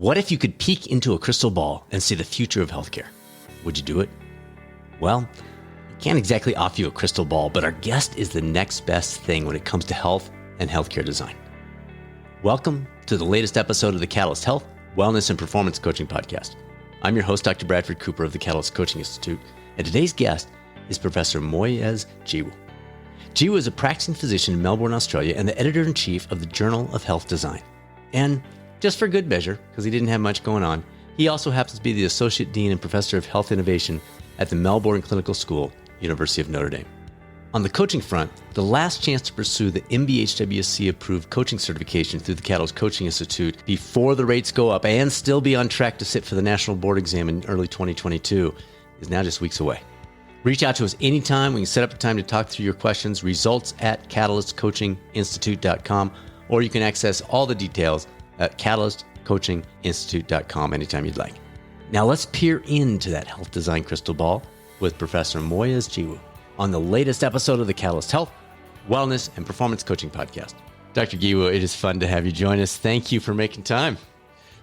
What if you could peek into a crystal ball and see the future of healthcare? Would you do it? Well, I can't exactly offer you a crystal ball, but our guest is the next best thing when it comes to health and healthcare design. Welcome to the latest episode of the Catalyst Health, Wellness, and Performance Coaching Podcast. I'm your host, Dr. Bradford Cooper of the Catalyst Coaching Institute, and today's guest is Professor Moyez Jiwa. Jiwa is a practicing physician in Melbourne, Australia, and the editor-in-chief of the Journal of Health Design. And just for good measure, because he didn't have much going on, he also happens to be the Associate Dean and Professor of Health Innovation at the Melbourne Clinical School, University of Notre Dame. On the coaching front, the last chance to pursue the MBHWC-approved coaching certification through the Catalyst Coaching Institute before the rates go up and still be on track to sit for the national board exam in early 2022 is now just weeks away. Reach out to us anytime. We can set up a time to talk through your questions. Results at catalystcoachinginstitute.com, or you can access all the details at catalystcoachinginstitute.com anytime you'd like. Now let's peer into that health design crystal ball with Professor Moyez Jiwa on the latest episode of the Catalyst Health, Wellness, and Performance Coaching Podcast. Dr. Jiwa, it is fun to have you join us. Thank you for making time.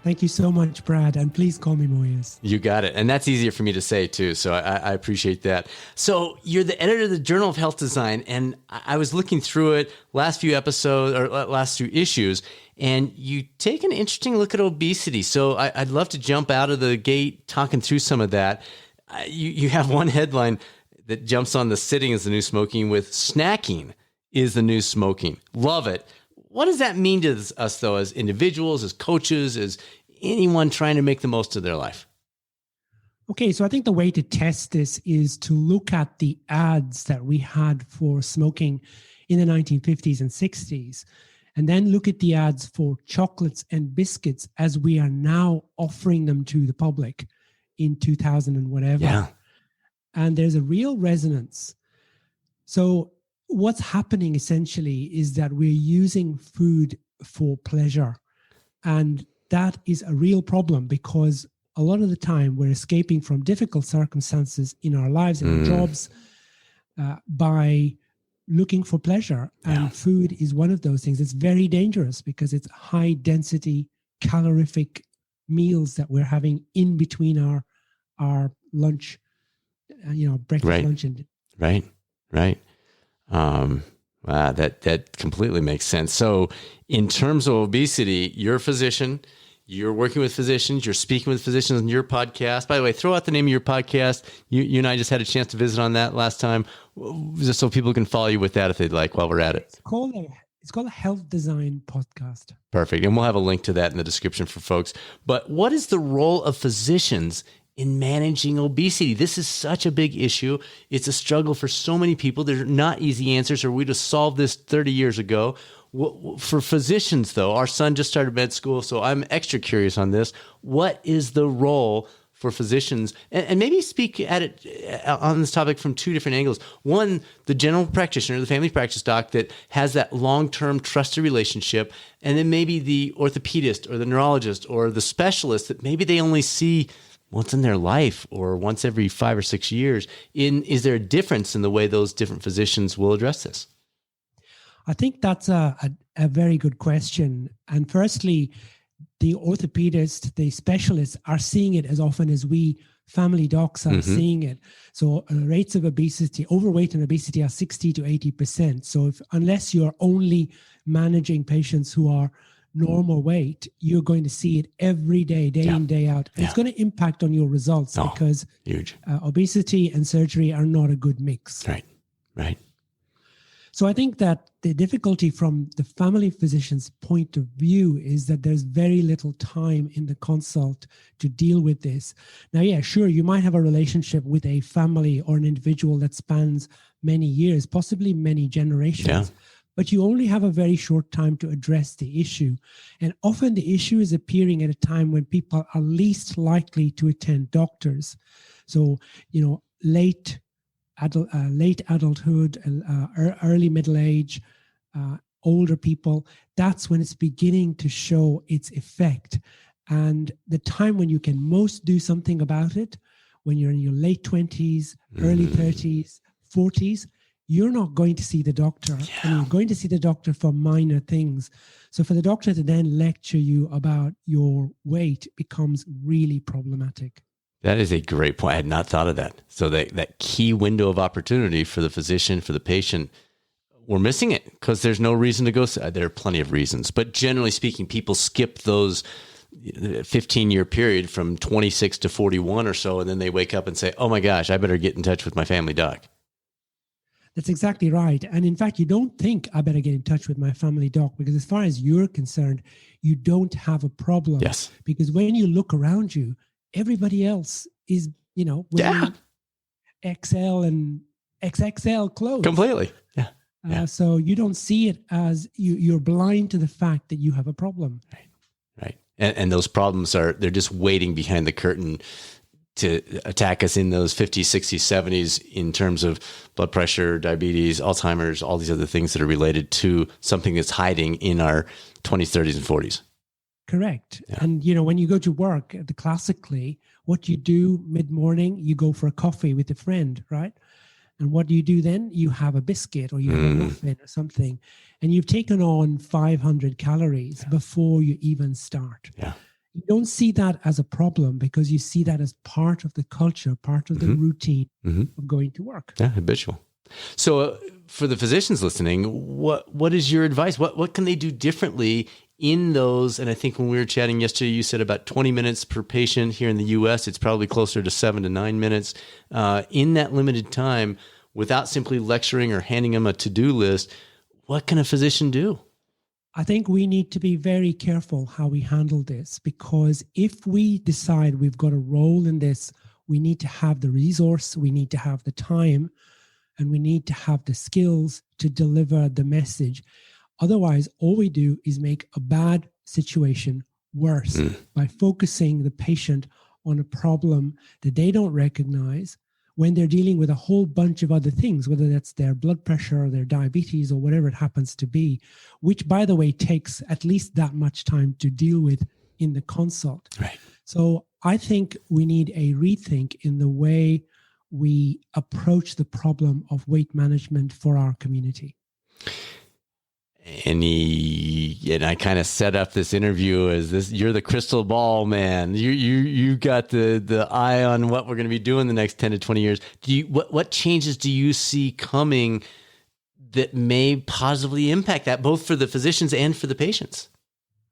Thank you so much, Brad, and please call me Moyez. You got it. And that's easier for me to say too, so I appreciate that. So you're the editor of the Journal of Health Design, and I was looking through it last few issues, and you take an interesting look at obesity. So I'd love to jump out of the gate talking through some of that. You have one headline that jumps on the sitting is the new smoking with snacking is the new smoking. Love it. What does that mean to us, though, as individuals, as coaches, as anyone trying to make the most of their life? Okay, so I think the way to test this is to look at the ads that we had for smoking in the 1950s and 60s, and then look at the ads for chocolates and biscuits as we are now offering them to the public in 2000 and whatever. Yeah. And there's a real resonance. So what's happening essentially is that we're using food for pleasure. And that is a real problem because a lot of the time we're escaping from difficult circumstances in our lives and our jobs by looking for pleasure. And food is one of those things. It's very dangerous because it's high density calorific meals that we're having in between our lunch, breakfast, lunch, and Right. Wow, that completely makes sense. So in terms of obesity, you're a physician, you're working with physicians, you're speaking with physicians on your podcast. By the way, throw out the name of your podcast. You and I just had a chance to visit on that last time, just so people can follow you with that if they'd like while we're at it. It's called a Health Design Podcast. Perfect. And we'll have a link to that in the description for folks. But what is the role of physicians in managing obesity? This is such a big issue. It's a struggle for so many people. There's not easy answers, or we'd have solved this 30 years ago. For physicians, though, our son just started med school, so I'm extra curious on this. What is the role for physicians? And maybe speak at it on this topic from two different angles. One, the general practitioner, the family practice doc that has that long-term trusted relationship, and then maybe the orthopedist or the neurologist or the specialist that maybe they only see once in their life or once every 5 or 6 years. Is there a difference in the way those different physicians will address this? I think that's a very good question. And firstly, the orthopedist, the specialists are seeing it as often as we family docs are seeing it. So rates of obesity, overweight and obesity are 60 to 80%. So unless you're only managing patients who are normal weight, you're going to see it every day, day in, day out. And it's going to impact on your results because huge. Obesity and surgery are not a good mix. Right. So I think that the difficulty from the family physician's point of view is that there's very little time in the consult to deal with this. Now, sure, you might have a relationship with a family or an individual that spans many years, possibly many generations. But you only have a very short time to address the issue. And often the issue is appearing at a time when people are least likely to attend doctors. So, late adulthood, early middle age, older people, that's when it's beginning to show its effect. And the time when you can most do something about it, when you're in your late 20s, early 30s, 40s, you're not going to see the doctor, and you're going to see the doctor for minor things. So for the doctor to then lecture you about your weight becomes really problematic. That is a great point. I had not thought of that. So that key window of opportunity for the physician, for the patient, we're missing it because there's no reason to go. There are plenty of reasons, but generally speaking, people skip those 15-year period from 26 to 41 or so, and then they wake up and say, oh my gosh, I better get in touch with my family doc. That's exactly right. And in fact, you don't think I better get in touch with my family doc, because as far as you're concerned, you don't have a problem. Yes. Because when you look around you, everybody else is, wearing XL and XXL clothes. Completely. Yeah. So you don't see it as you're blind to the fact that you have a problem. Right. And those problems they're just waiting behind the curtain to attack us in those 50s, 60s, 70s in terms of blood pressure, diabetes, Alzheimer's, all these other things that are related to something that's hiding in our 20s, 30s, and 40s. Correct. Yeah. And, when you go to work, classically, what you do mid-morning, you go for a coffee with a friend, right? And what do you do then? You have a biscuit or you have a muffin or something, and you've taken on 500 calories before you even start. Yeah. You don't see that as a problem because you see that as part of the culture, part of the routine of going to work. Yeah, habitual. So for the physicians listening, what is your advice? What can they do differently in those? And I think when we were chatting yesterday, you said about 20 minutes per patient. Here in the US, it's probably closer to 7 to 9 minutes in that limited time, without simply lecturing or handing them a to-do list. What can a physician do? I think we need to be very careful how we handle this, because if we decide we've got a role in this, we need to have the resource, we need to have the time, and we need to have the skills to deliver the message. Otherwise, all we do is make a bad situation worse by focusing the patient on a problem that they don't recognize when they're dealing with a whole bunch of other things, whether that's their blood pressure or their diabetes or whatever it happens to be, which, by the way, takes at least that much time to deal with in the consult. Right. So I think we need a rethink in the way we approach the problem of weight management for our community. And I kind of set up this interview as this: you're the crystal ball man. You got the eye on what we're going to be doing the next 10 to 20 years. What changes do you see coming that may positively impact that, both for the physicians and for the patients?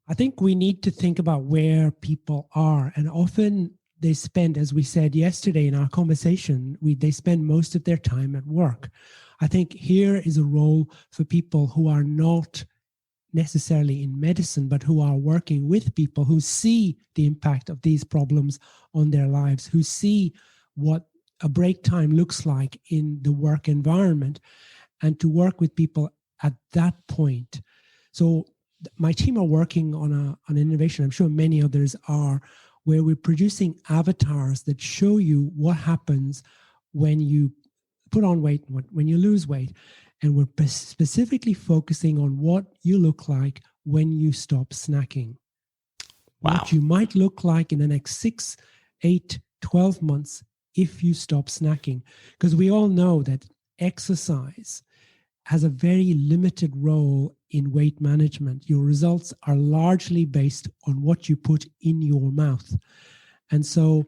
I think we need to think about where people are, and often they spend, as we said yesterday in our conversation, they spend most of their time at work. I think here is a role for people who are not necessarily in medicine, but who are working with people who see the impact of these problems on their lives, who see what a break time looks like in the work environment, and to work with people at that point. So my team are working on an innovation, I'm sure many others are, where we're producing avatars that show you what happens when you put on weight, when you lose weight. And we're specifically focusing on what you look like when you stop snacking. Wow. What you might look like in the next 6, 8, 12 months if you stop snacking. Because we all know that exercise has a very limited role in weight management. Your results are largely based on what you put in your mouth. And so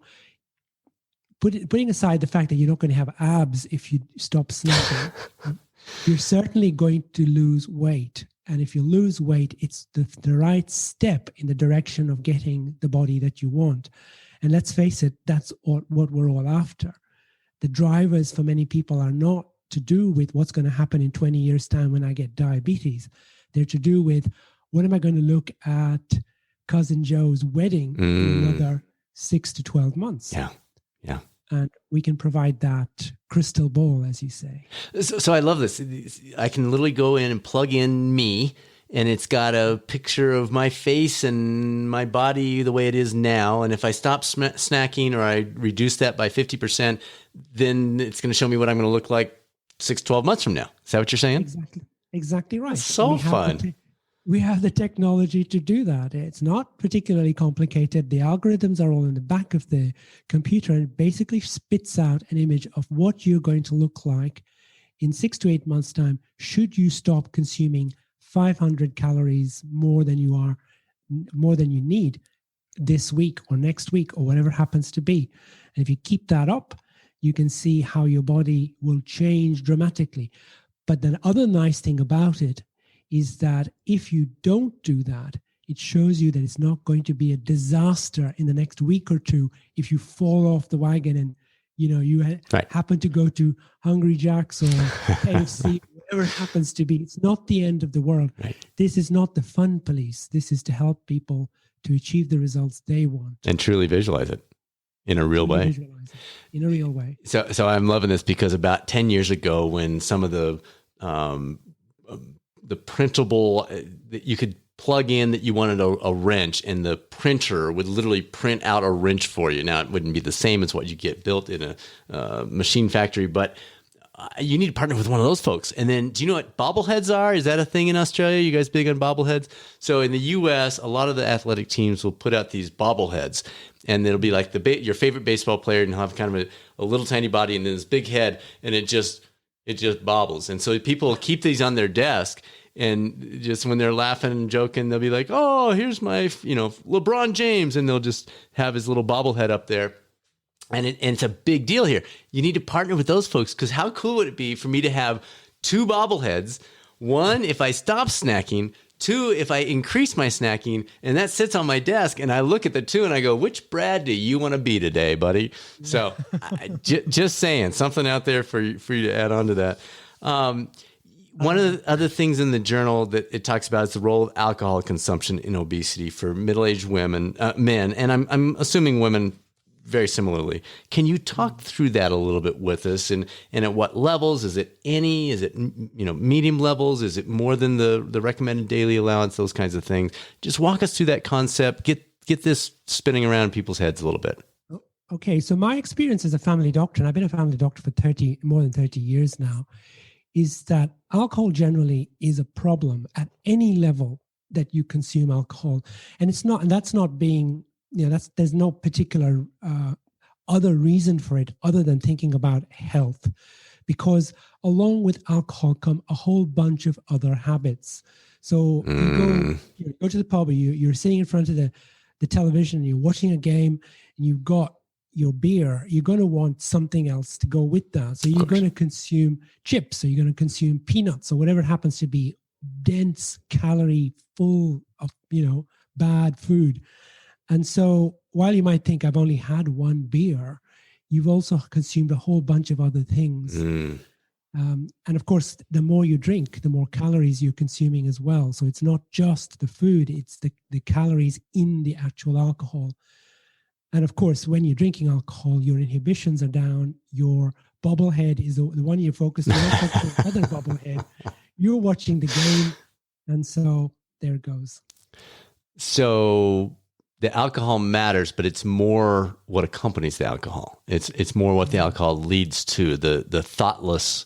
putting aside the fact that you're not going to have abs if you stop snacking, you're certainly going to lose weight. And if you lose weight, it's the right step in the direction of getting the body that you want. And let's face it, that's what we're all after. The drivers for many people are not to do with what's going to happen in 20 years' time when I get diabetes. They're to do with, what am I going to look at Cousin Joe's wedding in another 6 to 12 months? Yeah. And we can provide that crystal ball, as you say. So I love this. I can literally go in and plug in me, and it's got a picture of my face and my body the way it is now. And if I stop snacking, or I reduce that by 50%, then it's going to show me what I'm going to look like 6, 12 months from now. Is that what you're saying? Exactly right. That's so fun. We have the technology to do that. It's not particularly complicated. The algorithms are all in the back of the computer, and it basically spits out an image of what you're going to look like in 6 to 8 months' time, should you stop consuming 500 calories more than you need this week or next week or whatever happens to be. And if you keep that up, you can see how your body will change dramatically. But the other nice thing about it is that if you don't do that, it shows you that it's not going to be a disaster in the next week or two if you fall off the wagon and you happen to go to Hungry Jack's or KFC, whatever it happens to be. It's not the end of the world. Right. This is not the fun police. This is to help people to achieve the results they want. And truly visualize it in a real way. In a real way. So I'm loving this because about 10 years ago, when some of the printable that you could plug in that you wanted a wrench, and the printer would literally print out a wrench for you. Now, it wouldn't be the same as what you get built in a machine factory, but you need to partner with one of those folks. And then, do you know what bobbleheads are? Is that a thing in Australia? You guys big on bobbleheads? So in the US, a lot of the athletic teams will put out these bobbleheads, and it'll be like your favorite baseball player, and he'll have kind of a little tiny body and then this big head, and it just bobbles. And so people keep these on their desk, and just when they're laughing and joking, they'll be like, "Oh, here's my, LeBron James," and they'll just have his little bobblehead up there. And it's a big deal here. You need to partner with those folks, because how cool would it be for me to have 2 bobbleheads? 1, if I stop snacking. 2, if I increase my snacking, and that sits on my desk, and I look at the 2 and I go, "Which Brad do you want to be today, buddy?" So just saying, something out there for you to add on to that. One of the other things in the journal that it talks about is the role of alcohol consumption in obesity for middle-aged men, and I'm assuming women very similarly. Can you talk through that a little bit with us, and at what levels? Is it any? Is it medium levels? Is it more than the recommended daily allowance? Those kinds of things. Just walk us through that concept. Get this spinning around in people's heads a little bit. Okay, so my experience as a family doctor, and I've been a family doctor for more than 30 years now, is that alcohol generally is a problem at any level that you consume alcohol, and that's not being. There's no particular other reason for it other than thinking about health, because along with alcohol come a whole bunch of other habits. So you go to the pub, or you're sitting in front of the television, and you're watching a game, and you've got your beer. You're going to want something else to go with that. So you're going to consume chips, or you're going to consume peanuts, or whatever it happens to be, dense, calorie, full of bad food. And so while you might think I've only had 1 beer, you've also consumed a whole bunch of other things. And of course, the more you drink, the more calories you're consuming as well. So it's not just the food, it's the calories in the actual alcohol. And of course, when you're drinking alcohol, your inhibitions are down. Your bobblehead is the one you're focusing on, not focusing on other bobblehead. You're watching the game. And so there it goes. So the alcohol matters, but it's more what accompanies the alcohol. It's more what the alcohol leads to, the thoughtless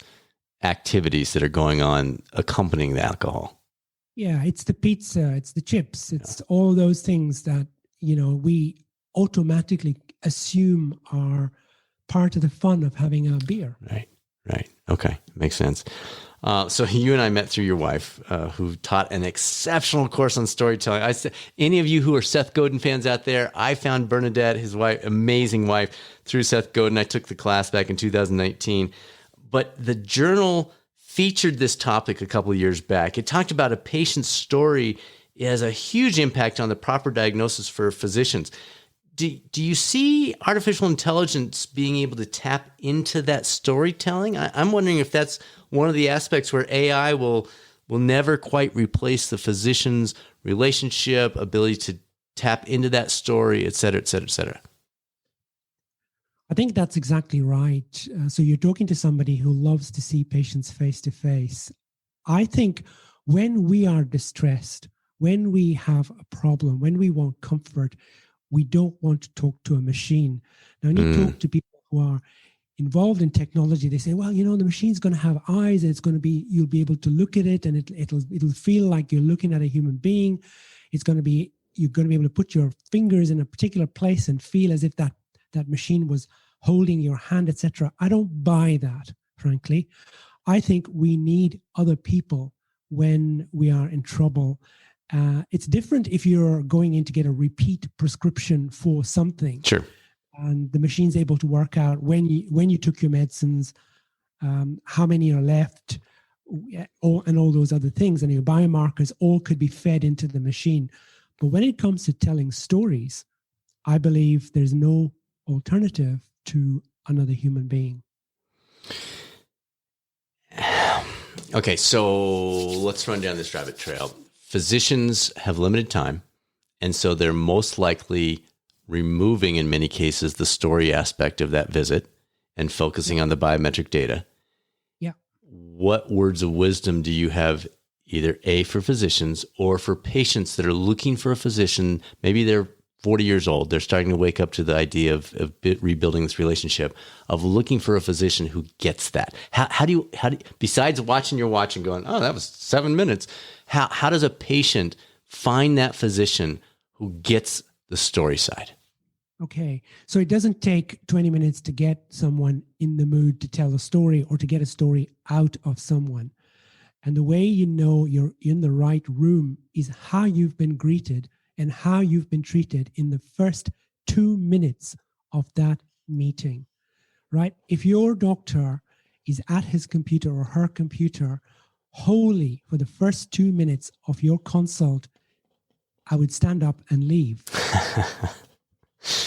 activities that are going on accompanying the alcohol. Yeah, it's the pizza, it's the chips, it's all those things that, we automatically assume are part of the fun of having a beer. Right. Okay. Makes sense. So you and I met through your wife, who taught an exceptional course on storytelling. Any of you who are Seth Godin fans out there, I found Bernadette, his wife, amazing wife, through Seth Godin. I took the class back in 2019. But the journal featured this topic a couple of years back. It talked about a patient's story has a huge impact on the proper diagnosis for physicians. Do you see artificial intelligence being able to tap into that storytelling? I'm wondering if that's one of the aspects where AI will never quite replace the physician's relationship, ability to tap into that story, et cetera, et cetera, et cetera. I think that's exactly right. So you're talking to somebody who loves to see patients face to face. I think when we are distressed, when we have a problem, when we want comfort, we don't want to talk to a machine. Now, when you talk to people who are involved in technology, they say, well, the machine's going to have eyes, and you'll be able to look at it, and it'll feel like you're looking at a human being. You're going to be able to put your fingers in a particular place and feel as if that machine was holding your hand, etc. I don't buy that, frankly. I think we need other people when we are in trouble. It's different if you're going in to get a repeat prescription for something. Sure. And the machine's able to work out when you took your medicines, how many are left, and all those other things. And your biomarkers all could be fed into the machine. But when it comes to telling stories, I believe there's no alternative to another human being. Okay, so let's run down this rabbit trail. Physicians have limited time, and so they're most likely removing, in many cases, the story aspect of that visit and focusing on the biometric data. Yeah. What words of wisdom do you have, either A, for physicians or for patients that are looking for a physician? Maybe they're 40 years old. They're starting to wake up to the idea of rebuilding this relationship, of looking for a physician who gets that. How do you, besides watching your watch and going, oh, that was 7 minutes, how does a patient find that physician who gets the story side? Okay. So it doesn't take 20 minutes to get someone in the mood to tell a story or to get a story out of someone. And the way you know you're in the right room is how you've been greeted and how you've been treated in the first 2 minutes of that meeting, right? If your doctor is at his computer or her computer wholly for the first 2 minutes of your consult, I would stand up and leave.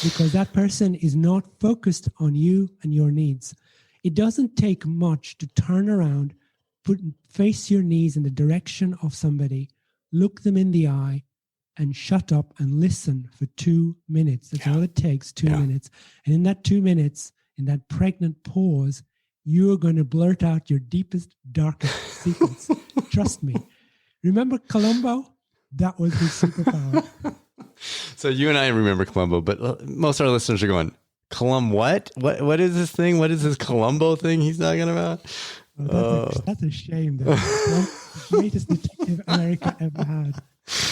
Because that person is not focused on you and your needs. It doesn't take much to turn around, face your knees in the direction of somebody, look them in the eye, and shut up and listen for 2 minutes. That's all it takes, 2 minutes. And in that 2 minutes, in that pregnant pause, you're going to blurt out your deepest, darkest secrets. Trust me. Remember Columbo? That was his superpower. So you and I remember Columbo, but most of our listeners are going, what? What is this thing? What is this Columbo thing he's talking about? That's a shame. The greatest detective America ever had.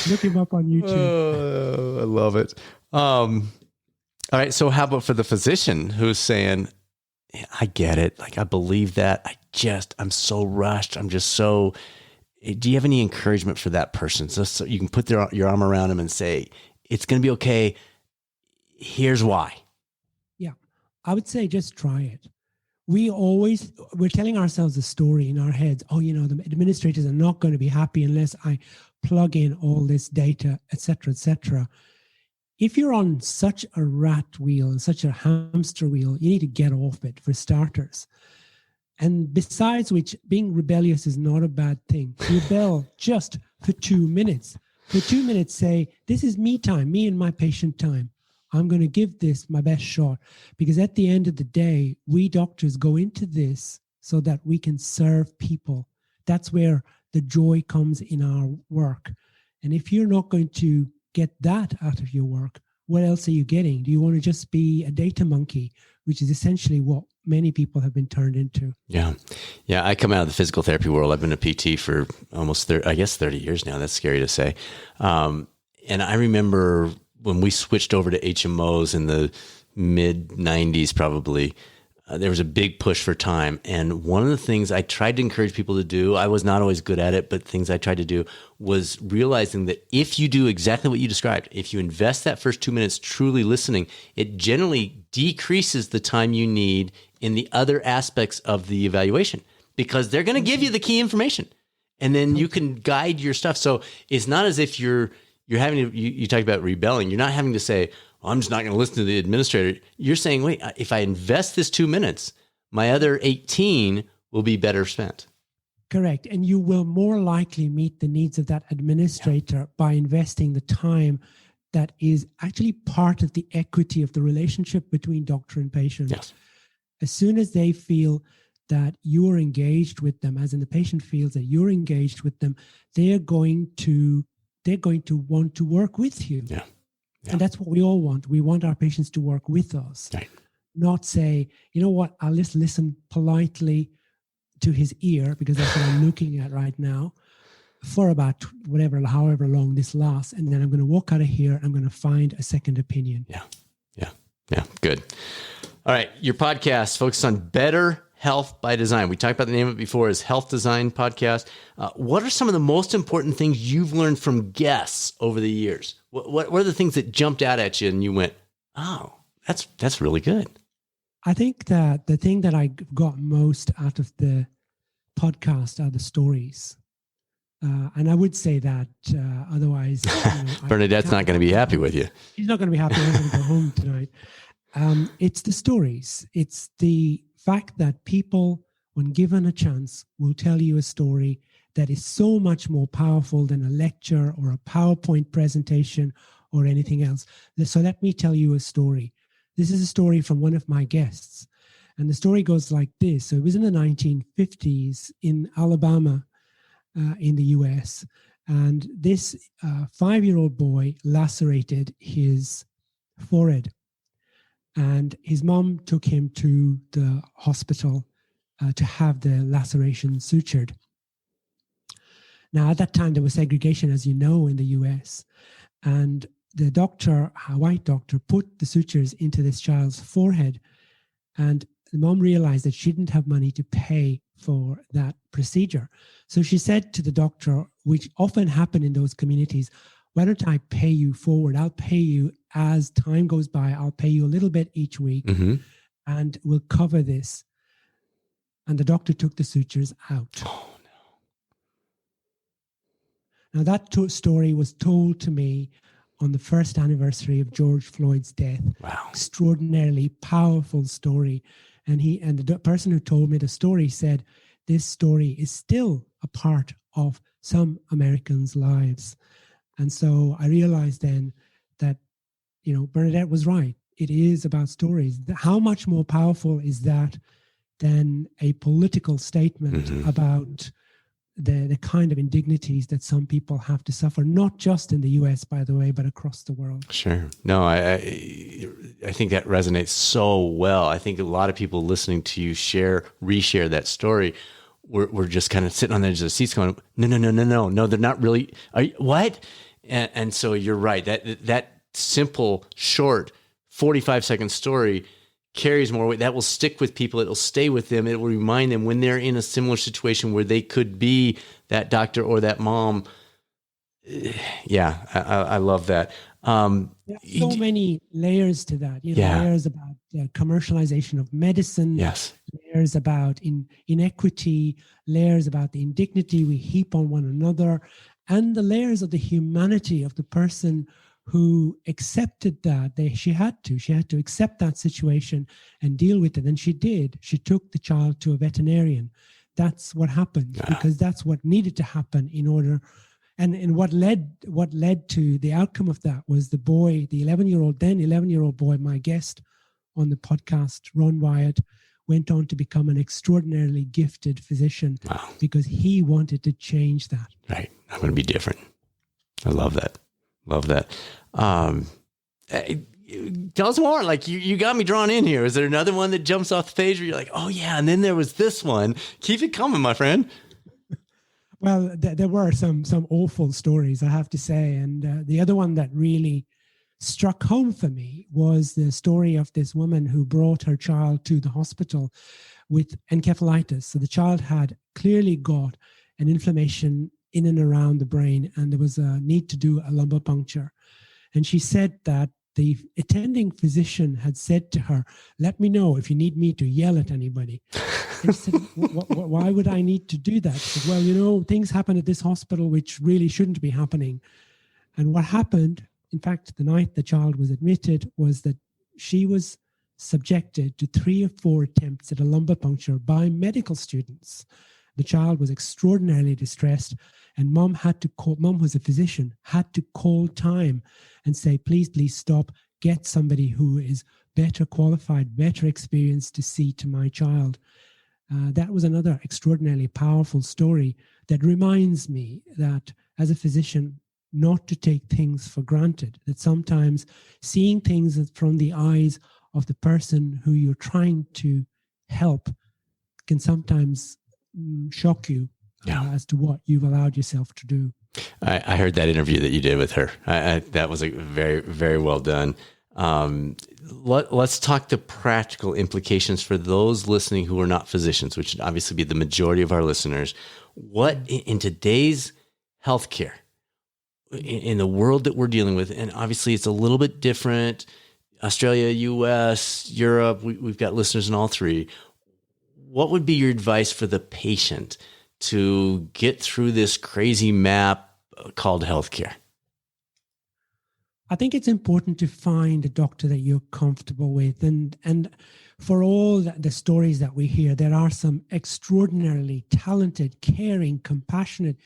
Look him up on YouTube. Oh, I love it. All right. So how about for the physician who's saying, I get it. Like, I believe that. I'm so rushed. Do you have any encouragement for that person? So you can put your arm around him and say, it's going to be okay. Here's why. Yeah. I would say just try it. We're telling ourselves a story in our heads. Oh, the administrators are not going to be happy unless I plug in all this data, et cetera, et cetera. If you're on such a rat wheel and such a hamster wheel, you need to get off it for starters. And besides which, being rebellious is not a bad thing. Rebel just for 2 minutes. For 2 minutes, say, this is me time, me and my patient time. I'm going to give this my best shot. Because at the end of the day, we doctors go into this so that we can serve people. That's where the joy comes in our work. And if you're not going to get that out of your work, what else are you getting? Do you want to just be a data monkey, which is essentially what many people have been turned into? Yeah. I come out of the physical therapy world. I've been a PT for almost 30 years now. That's scary to say. And I remember when we switched over to HMOs in the mid 90s, probably, there was a big push for time. And one of the things I tried to encourage people to do, I was not always good at it, but things I tried to do was realizing that if you do exactly what you described, if you invest that first 2 minutes truly listening, it generally decreases the time you need in the other aspects of the evaluation, because they're going to give you the key information and then you can guide your stuff. So it's not as if you're having to, you talk about rebelling. You're not having to say, I'm just not going to listen to the administrator. You're saying, wait, if I invest this 2 minutes, my other 18 will be better spent. Correct. And you will more likely meet the needs of that administrator by investing the time that is actually part of the equity of the relationship between doctor and patient. Yes. As soon as they feel that you're engaged with them, as in the patient feels that you're engaged with them, they're going to want to work with you. Yeah. And that's what we all want. We want our patients to work with us, right. Not say, you know what, I'll just listen politely to his ear because that's what I'm looking at right now for about however long this lasts. And then I'm going to walk out of here. I'm going to find a second opinion. Yeah. Good. All right. Your podcast focuses on better Health by Design. We talked about the name of it before as Health Design Podcast. What are some of the most important things you've learned from guests over the years? What are the things that jumped out at you and you went, oh, that's really good? I think that the thing that I got most out of the podcast are the stories. And I would say that otherwise... Bernadette's not going to be happy with you. She's not going to be happy. I'm going to go home tonight. It's the stories. It's the fact that people, when given a chance, will tell you a story that is so much more powerful than a lecture or a PowerPoint presentation or anything else. So let me tell you a story. This is a story from one of my guests. And the story goes like this. So it was in the 1950s in Alabama, in the US. And this 5-year-old boy lacerated his forehead. And his mom took him to the hospital to have the laceration sutured. Now, at that time, there was segregation, as you know, in the US. And the doctor, a white doctor, put the sutures into this child's forehead. And the mom realized that she didn't have money to pay for that procedure. So she said to the doctor, which often happened in those communities, why don't I pay you forward? I'll pay you as time goes by. I'll pay you a little bit each week, and we'll cover this. And the doctor took the sutures out. Oh, no. Now, that story was told to me on the first anniversary of George Floyd's death. Wow. Extraordinarily powerful story. And the person who told me the story said, this story is still a part of some Americans' lives. And so I realized then that, Bernadette was right. It is about stories. How much more powerful is that than a political statement about the kind of indignities that some people have to suffer, not just in the US, by the way, but across the world. Sure. No, I think that resonates so well. I think a lot of people listening to you reshare that story. We're just kind of sitting on the edge of the seats going, no, they're not really. What? And so you're right. That simple, short, 45-second story carries more weight. That will stick with people. It'll stay with them. It will remind them when they're in a similar situation where they could be that doctor or that mom. Yeah, I love that. There's so many layers to that. Layers about commercialization of medicine. Yes. Layers about inequity. Layers about the indignity we heap on one another, and the layers of the humanity of the person who accepted that. She had to accept that situation and deal with it. And she did. She took the child to a veterinarian. That's what happened, because that's what needed to happen in order. And what led to the outcome of that was the boy, the 11-year-old boy, my guest on the podcast, Ron Wyatt, went on to become an extraordinarily gifted physician because he wanted to change that. Right. I'm going to be different. I love that. Love that. Tell us more. Like you got me drawn in here. Is there another one that jumps off the page where you're like, oh yeah, and then there was this one? Keep it coming, my friend. Well, there were some awful stories, I have to say. And the other one that really struck home for me was the story of this woman who brought her child to the hospital with encephalitis. So the child had clearly got an inflammation in and around the brain, and there was a need to do a lumbar puncture. And she said that the attending physician had said to her, let me know if you need me to yell at anybody. And she said, why would I need to do that? She said, well, things happen at this hospital which really shouldn't be happening. And what happened, in fact, the night the child was admitted, was that she was subjected to 3 or 4 attempts at a lumbar puncture by medical students. The child was extraordinarily distressed, and mom was a physician, had to call time and say, please stop, get somebody who is better qualified, better experienced to see to my child. That was another extraordinarily powerful story that reminds me that as a physician, not to take things for granted, that sometimes seeing things from the eyes of the person who you're trying to help can sometimes shock you as to what you've allowed yourself to do. I heard that interview that you did with her. That was a very, very well done. Let's talk the practical implications for those listening who are not physicians, which would obviously be the majority of our listeners. What in today's healthcare, in the world that we're dealing with, and obviously it's a little bit different, Australia, US, Europe, we've got listeners in all three. What would be your advice for the patient to get through this crazy map called healthcare? I think it's important to find a doctor that you're comfortable with. And for all the stories that we hear, there are some extraordinarily talented, caring, compassionate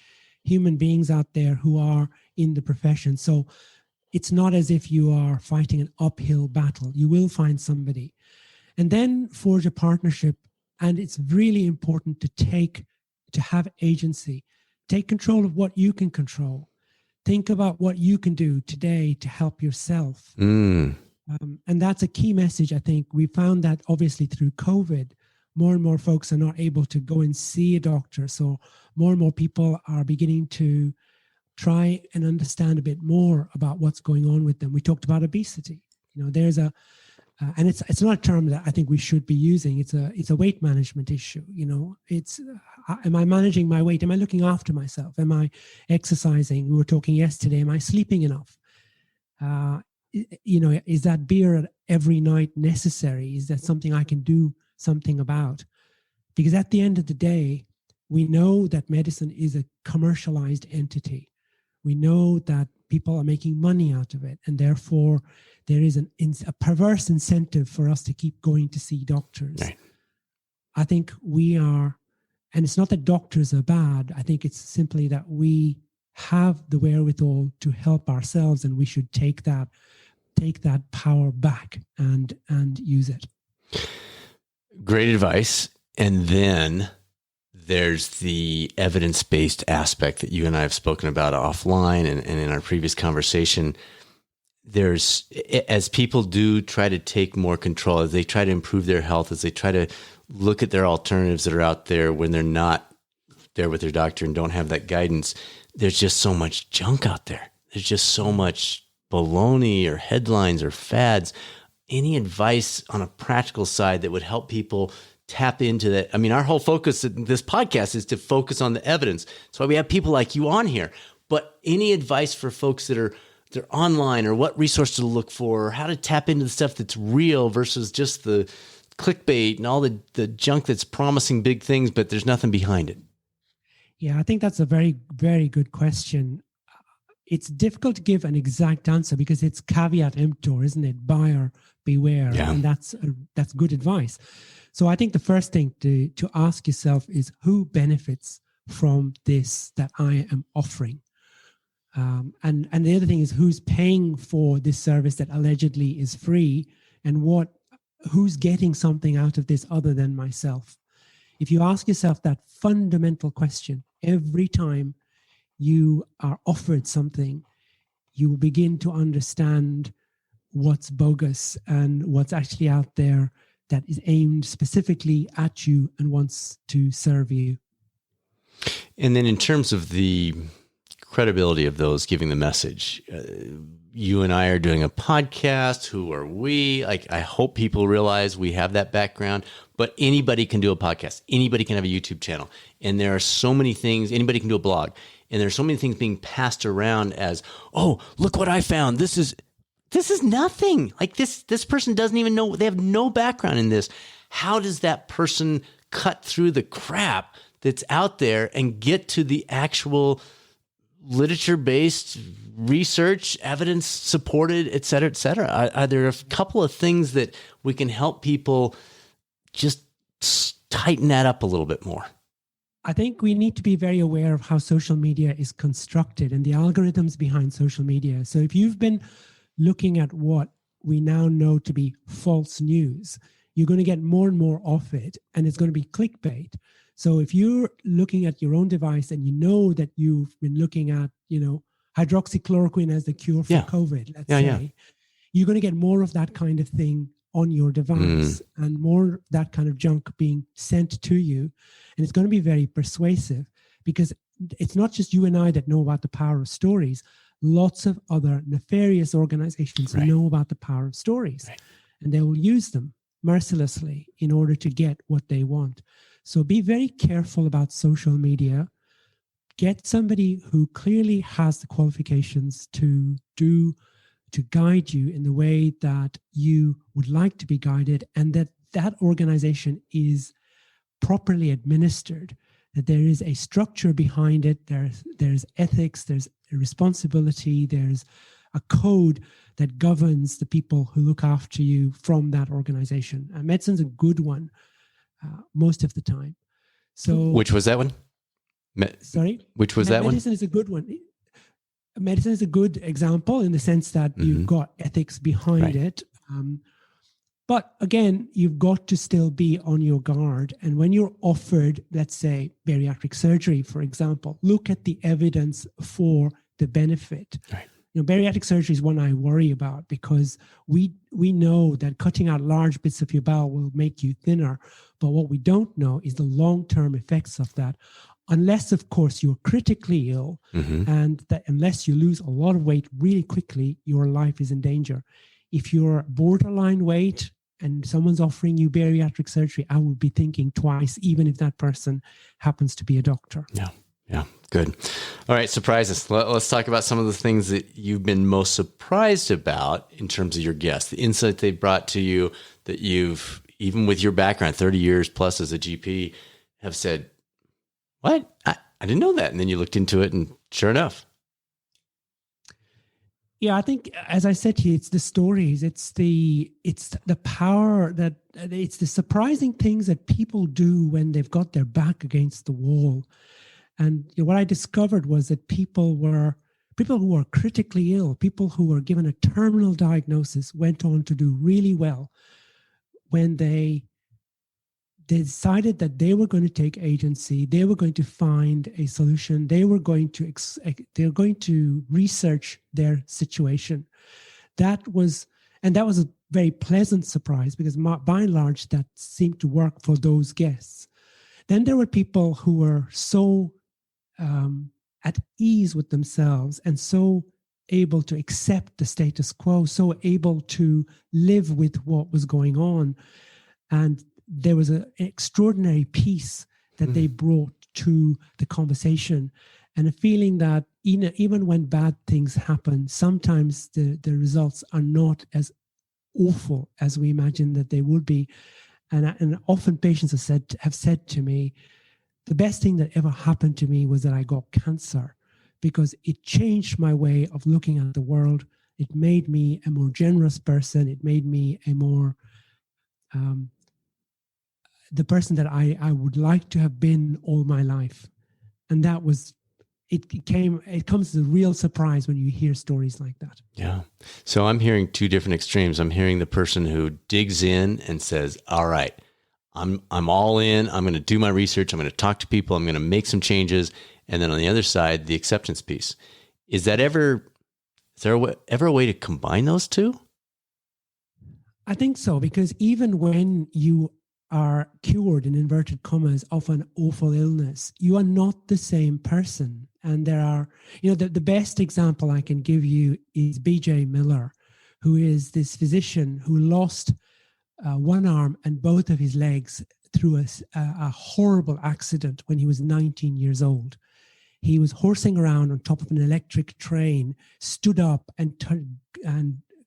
human beings out there who are in the profession. So it's not as if you are fighting an uphill battle. You will find somebody. And then forge a partnership. And it's really important to have agency. Take control of what you can control. Think about what you can do today to help yourself. And that's a key message, I think. We found that obviously through COVID, more and more folks are not able to go and see a doctor. So more and more people are beginning to try and understand a bit more about what's going on with them. We talked about obesity. There's and it's not a term that I think we should be using. It's a weight management issue. It's am I managing my weight? Am I looking after myself? Am I exercising? We were talking yesterday. Am I sleeping enough? Is that beer every night necessary? Is that something I can do something about? Because at the end of the day, we know that medicine is a commercialized entity. We know that people are making money out of it, and therefore there is a perverse incentive for us to keep going to see doctors. Right. I think we are, and it's not that doctors are bad. I think it's simply that we have the wherewithal to help ourselves, and we should take that power back and use it. Great advice. And then there's the evidence-based aspect that you and I have spoken about offline and in our previous conversation. There's, as people do try to take more control, as they try to improve their health, as they try to look at their alternatives that are out there when they're not there with their doctor and don't have that guidance, there's just so much junk out there. There's just so much baloney or headlines or fads. Any advice on a practical side that would help people tap into that? I mean, our whole focus in this podcast is to focus on the evidence. That's why we have people like you on here. But any advice for folks that are they're online, or what resources to look for, or how to tap into the stuff that's real versus just the clickbait and all the junk that's promising big things, but there's nothing behind it? Yeah, I think that's a very, very good question. It's difficult to give an exact answer because it's caveat emptor, isn't it? Buyer beware. Yeah. And that's good advice. So I think the first thing to ask yourself is, who benefits from this that I am offering? And the other thing is, who's paying for this service that allegedly is free, and who's getting something out of this other than myself? If you ask yourself that fundamental question every time you are offered something, you will begin to understand what's bogus and what's actually out there that is aimed specifically at you and wants to serve you. And then in terms of the credibility of those giving the message, you and I are doing a podcast. Who are we? I hope people realize we have that background, but anybody can do a podcast. Anybody can have a YouTube channel. And there are so many things, anybody can do a blog. And there's so many things being passed around as, oh, look what I found. This is nothing. Like this person doesn't even know, they have no background in this. How does that person cut through the crap that's out there and get to the actual literature-based research, evidence-supported, et cetera, Are there a couple of things that we can help people just tighten that up a little bit more? I think we need to be very aware of how social media is constructed and the algorithms behind social media. So if you've been looking at what we now know to be false news, you're going to get more and more of it, and it's going to be clickbait. So if you're looking at your own device and you know that you've been looking at, hydroxychloroquine as the cure for COVID, let's say, you're going to get more of that kind of thing on your device and more of that kind of junk being sent to you. And it's going to be very persuasive, because it's not just you and I that know about the power of stories. lots of other nefarious organizations Right. know about the power of stories, Right. and they will use them mercilessly in order to get what they want. So be very careful about social media. Get somebody who clearly has the qualifications to guide you in the way that you would like to be guided, and that organization is properly administered, that there is a structure behind it, there's ethics, there's responsibility, there's a code that governs the people who look after you from that organization. And medicine's a good one most of the time. So, which was that one? Sorry? Which was that one? Medicine is a good one. Medicine is a good example in the sense that you've got ethics behind it. But again, you've got to still be on your guard. And when you're offered, let's say, bariatric surgery, for example, look at the evidence for the benefit. Right. You know, bariatric surgery is one I worry about because we know that cutting out large bits of your bowel will make you thinner. But what we don't know is the long-term effects of that. Unless, of course, you're critically ill and that unless you lose a lot of weight really quickly, your life is in danger. If you're borderline weight and someone's offering you bariatric surgery, I would be thinking twice, even if that person happens to be a doctor. Yeah, good. All right, surprises. Let's talk about some of the things that you've been most surprised about in terms of your guests, the insight they brought to you that you've, even with your background, 30 years plus as a GP, have said, what? I didn't know that. And then you looked into it and sure enough. Yeah, I think, as I said to you, it's the stories, it's the power that it's the surprising things that people do when they've got their back against the wall. And you know, what I discovered was that people who were critically ill, people who were given a terminal diagnosis, went on to do really well when they decided that they were going to take agency, they were going to find a solution, they were going to research their situation. That was a very pleasant surprise because by and large that seemed to work for those guests. Then there were people who were so at ease with themselves and so able to accept the status quo, so able to live with what was going on. And there was an extraordinary peace that they brought to the conversation, and a feeling that even when bad things happen, sometimes the results are not as awful as we imagine that they would be. And often patients have said to me, the best thing that ever happened to me was that I got cancer, because it changed my way of looking at the world. It made me a more generous person. It made me a more the person that I would like to have been all my life. And that was, it comes as a real surprise when you hear stories like that. Yeah. So I'm hearing two different extremes. I'm hearing the person who digs in and says, all right, I'm all in. I'm going to do my research. I'm going to talk to people. I'm going to make some changes. And then on the other side, the acceptance piece. Is there ever a way to combine those two? I think so, because even when you are cured, in inverted commas, of an awful illness, you are not the same person. And there are, the best example I can give you is B.J. Miller, who is this physician who lost one arm and both of his legs through a horrible accident when he was 19 years old. He was horsing around on top of an electric train, stood up and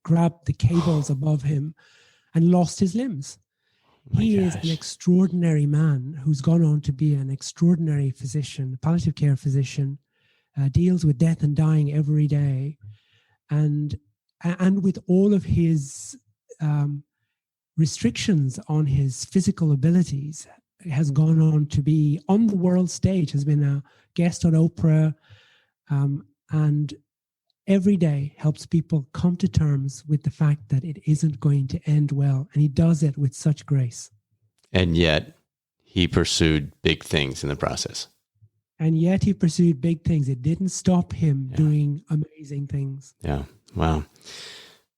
grabbed the cables above him and lost his limbs. He is an extraordinary man who's gone on to be an extraordinary physician, palliative care physician, deals with death and dying every day. And with all of his restrictions on his physical abilities, has gone on to be on the world stage, has been a guest on Oprah, and every day helps people come to terms with the fact that it isn't going to end well. And he does it with such grace. And yet he pursued big things in the process. And yet he pursued big things. It didn't stop him doing amazing things. Yeah. Wow.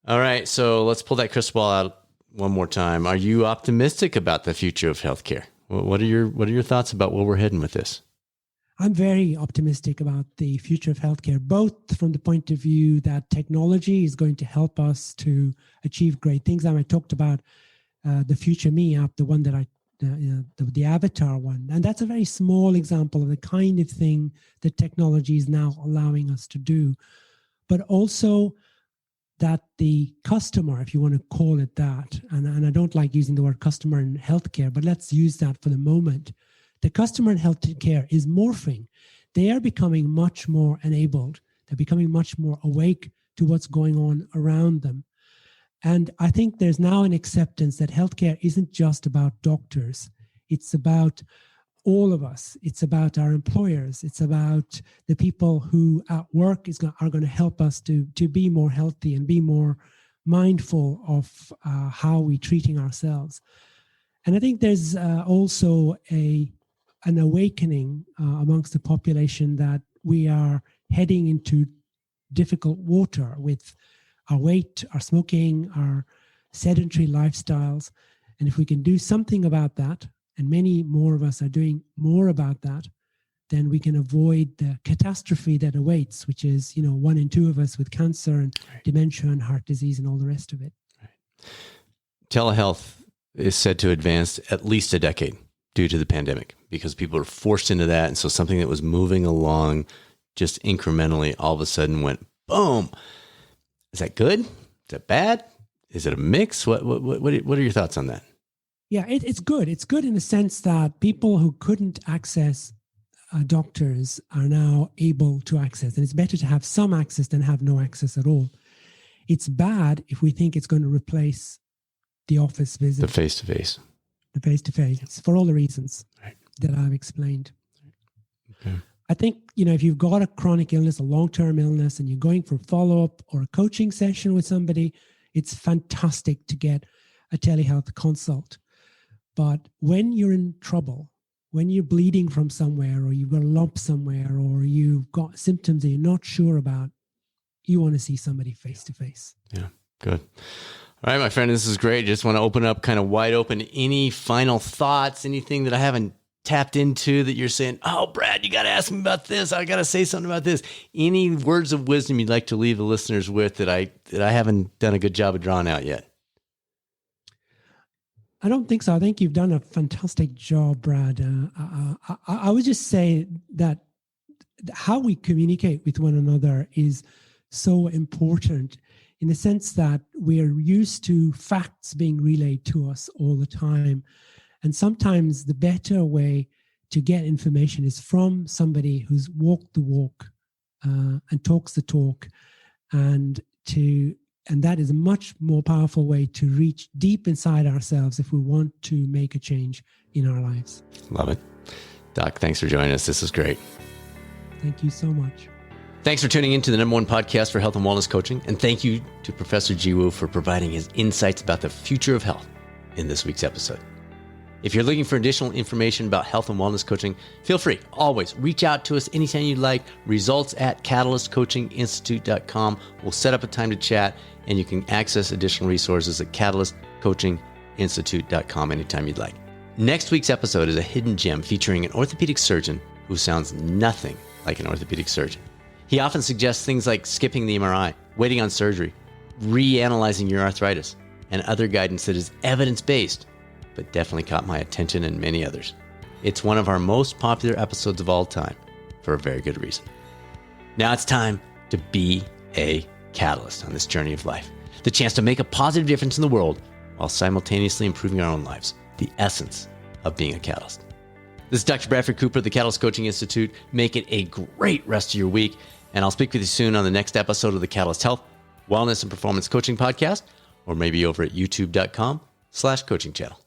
All right. So let's pull that crystal ball out one more time. Are you optimistic about the future of healthcare? What are your thoughts about where we're heading with this? I'm very optimistic about the future of healthcare, both from the point of view that technology is going to help us to achieve great things. And I talked about the Future Me app, the one that the avatar one. And that's a very small example of the kind of thing that technology is now allowing us to do. But also that the customer, if you want to call it that, and I don't like using the word customer in healthcare, but let's use that for the moment. The customer in healthcare is morphing. They are becoming much more enabled. They're becoming much more awake to what's going on around them. And I think there's now an acceptance that healthcare isn't just about doctors. It's about all of us. It's about our employers. It's about the people who at work are going to help us to be more healthy and be more mindful of how we're treating ourselves. And I think there's also an awakening amongst the population that we are heading into difficult water with our weight, our smoking, our sedentary lifestyles. And if we can do something about that, and many more of us are doing more about that, then we can avoid the catastrophe that awaits, which is, 1 in 2 of us with cancer and dementia and heart disease and all the rest of it. Right. Telehealth is said to advance at least a decade due to the pandemic, because people are forced into that. And so something that was moving along just incrementally all of a sudden went boom. Is that good? Is that bad? Is it a mix? What are your thoughts on that? Yeah, it's good. It's good in the sense that people who couldn't access doctors are now able to access. And it's better to have some access than have no access at all. It's bad if we think it's going to replace the office visit. The face-to-face. The face-to-face, for all the reasons that I've explained. Okay. I think, if you've got a chronic illness, a long-term illness, and you're going for follow-up or a coaching session with somebody, it's fantastic to get a telehealth consult. But when you're in trouble, when you're bleeding from somewhere, or you've got a lump somewhere, or you've got symptoms that you're not sure about, you want to see somebody face-to-face. Yeah, good. All right, my friend, this is great. Just want to open up kind of wide open. Any final thoughts, anything that I haven't tapped into that you're saying, oh, Brad, you got to ask me about this. I got to say something about this. Any words of wisdom you'd like to leave the listeners with that I haven't done a good job of drawing out yet? I don't think so. I think you've done a fantastic job, Brad. I would just say that how we communicate with one another is so important, in the sense that we are used to facts being relayed to us all the time. And sometimes the better way to get information is from somebody who's walked the walk and talks the talk, and that is a much more powerful way to reach deep inside ourselves if we want to make a change in our lives. Love it. Doc, thanks for joining us. This is great. Thank you so much. Thanks for tuning in to the #1 podcast for health and wellness coaching. And thank you to Professor Jiwa for providing his insights about the future of health in this week's episode. If you're looking for additional information about health and wellness coaching, feel free. Always reach out to us anytime you'd like. Results@catalystcoachinginstitute.com. We'll set up a time to chat, and you can access additional resources at catalystcoachinginstitute.com anytime you'd like. Next week's episode is a hidden gem featuring an orthopedic surgeon who sounds nothing like an orthopedic surgeon. He often suggests things like skipping the MRI, waiting on surgery, reanalyzing your arthritis, and other guidance that is evidence-based, but definitely caught my attention and many others. It's one of our most popular episodes of all time, for a very good reason. Now it's time to be a catalyst on this journey of life. The chance to make a positive difference in the world while simultaneously improving our own lives. The essence of being a catalyst. This is Dr. Bradford Cooper of the Catalyst Coaching Institute. Make it a great rest of your week, and I'll speak with you soon on the next episode of the Catalyst Health, Wellness, and Performance Coaching Podcast, or maybe over at youtube.com/coaching channel.